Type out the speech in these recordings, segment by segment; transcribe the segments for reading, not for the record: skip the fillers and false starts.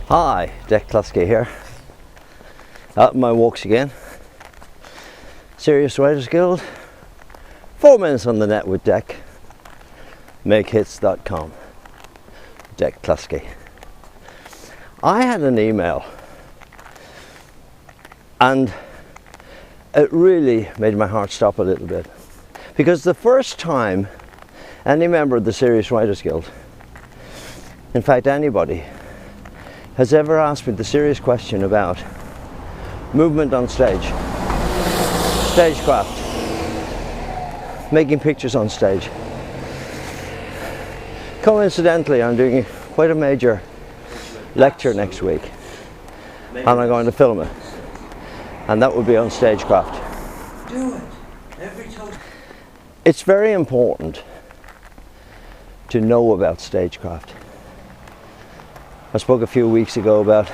Hi, Dick Klusky here. Out on my walks again. Serious Writers Guild. 4 minutes on the net with Dick. Makehits.com. Dick Klusky. I had an email and it really made my heart stop a little bit, because the first time any member of the Serious Writers Guild, in fact anybody, has ever asked me the serious question about movement on stage, stagecraft, making pictures on stage. Coincidentally, I'm doing quite a major lecture next week and I'm going to film it, and that will be on stagecraft. Do it every time. It's very important to know about stagecraft. I spoke a few weeks ago about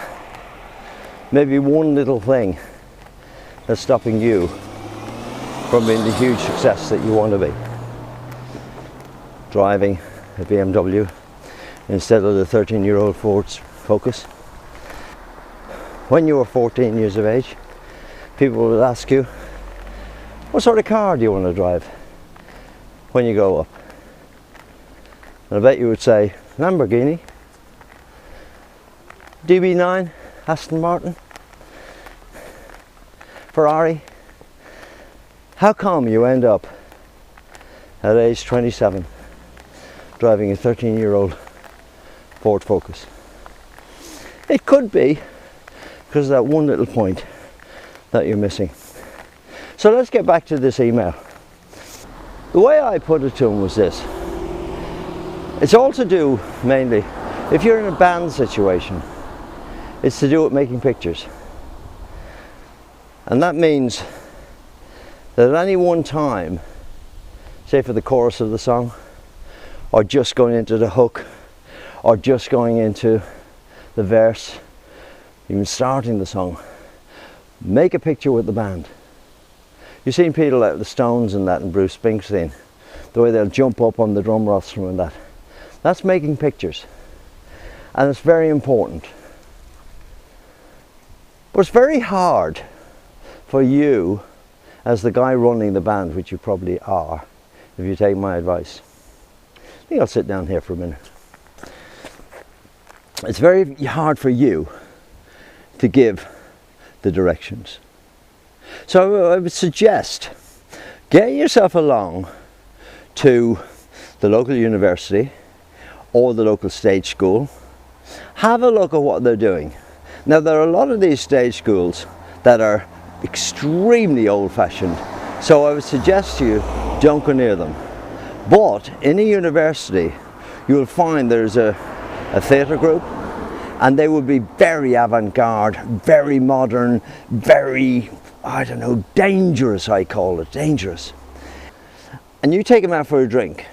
maybe one little thing that's stopping you from being the huge success that you want to be. Driving a BMW instead of the 13-year-old Ford's Focus. When you were 14 years of age, people would ask you, what sort of car do you want to drive when you grow up? And I bet you would say, Lamborghini, DB9, Aston Martin, Ferrari. How come you end up at age 27 driving a 13-year-old Ford Focus? It could be because of that one little point that you're missing. So let's get back to this email. The way I put it to him was this. It's all to do mainly, if you're in a band situation, it's to do with making pictures. And that means that at any one time, say for the chorus of the song, or just going into the hook, or just going into the verse, even starting the song, make a picture with the band. You've seen people like the Stones and that, and Bruce Springsteen, the way they'll jump up on the drum rostrum and that. That's making pictures, and it's very important. But it's very hard for you, as the guy running the band, which you probably are, if you take my advice. I think I'll sit down here for a minute. It's very hard for you to give the directions. So I would suggest, get yourself along to the local university or the local stage school. Have a look at what they're doing. Now, there are a lot of these stage schools that are extremely old-fashioned, so I would suggest to you, don't go near them. But in a university, you will find there's a theatre group, and they will be very avant-garde, very modern, very, I don't know, dangerous, I call it, dangerous. And you take them out for a drink,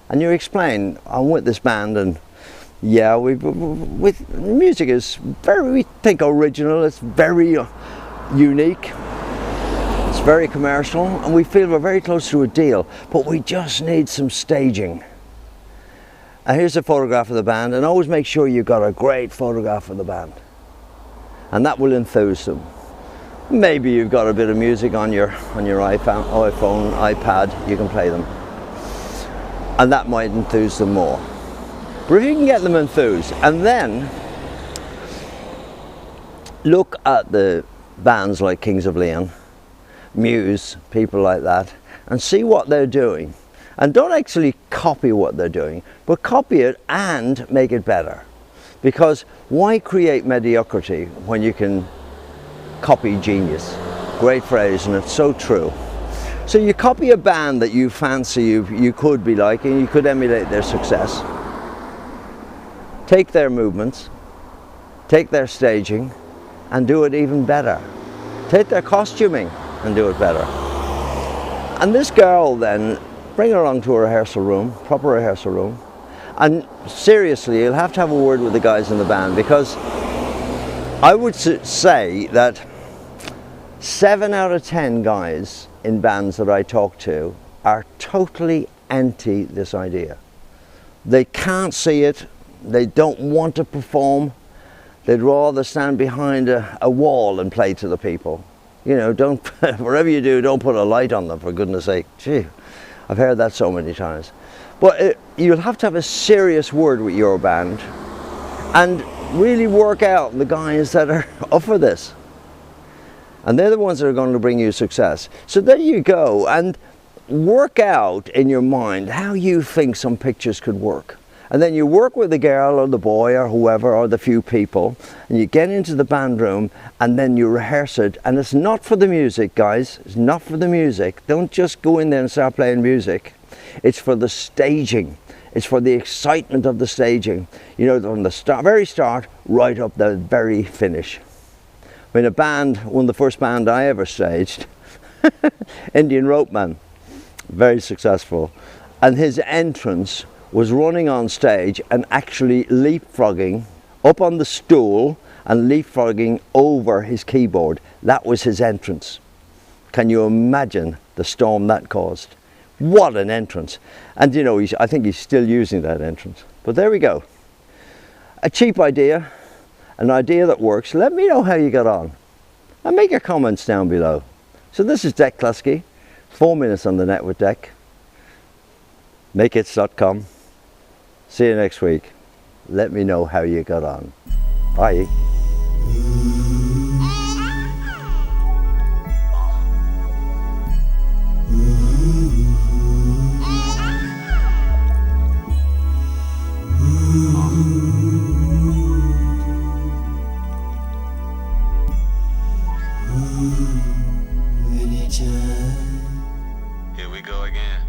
and you explain, I'm with this band, and yeah, with music is very, we think, original, it's very unique, it's very commercial, and we feel we're very close to a deal, but we just need some staging. And here's a photograph of the band, and always make sure you've got a great photograph of the band, and that will enthuse them. Maybe you've got a bit of music on your iPhone, iPad, you can play them, and that might enthuse them more. But if you can get them enthused, and then look at the bands like Kings of Leon, Muse, people like that, and see what they're doing. And don't actually copy what they're doing, but copy it and make it better. Because why create mediocrity when you can copy genius? Great phrase, and it's so true. So you copy a band that you fancy you could be like, and you could emulate their success. Take their movements, take their staging, and do it even better. Take their costuming and do it better. And this girl then, bring her along to a rehearsal room, proper rehearsal room, and seriously, you'll have to have a word with the guys in the band, because I would say that 7 out of 10 guys in bands that I talk to are totally anti this idea. They can't see it, they don't want to perform, They'd rather stand behind a wall and play to the people. You know, don't, whatever you do, don't put a light on them, for goodness sake. Gee, I've heard that so many times. But you'll have to have a serious word with your band and really work out the guys that are up for this. And they're the ones that are going to bring you success. So there you go, and work out in your mind how you think some pictures could work. And then you work with the girl or the boy or whoever, or the few people, and you get into the band room and then you rehearse it. And it's not for the music, guys. It's not for the music. Don't just go in there and start playing music. It's for the staging. It's for the excitement of the staging. You know, from the very start right up the very finish. I mean, a band, one of the first band I ever staged, Indian Rope Man, very successful. And his entrance was running on stage and actually leapfrogging up on the stool and leapfrogging over his keyboard. That was his entrance. Can you imagine the storm that caused? What an entrance. And you know, I think he's still using that entrance. But there we go. A cheap idea, an idea that works. Let me know how you got on. And make your comments down below. So this is Dec Kluski, 4 minutes on the net with Dec. Makehits.com. See you next week. Let me know how you got on. Bye. Here we go again.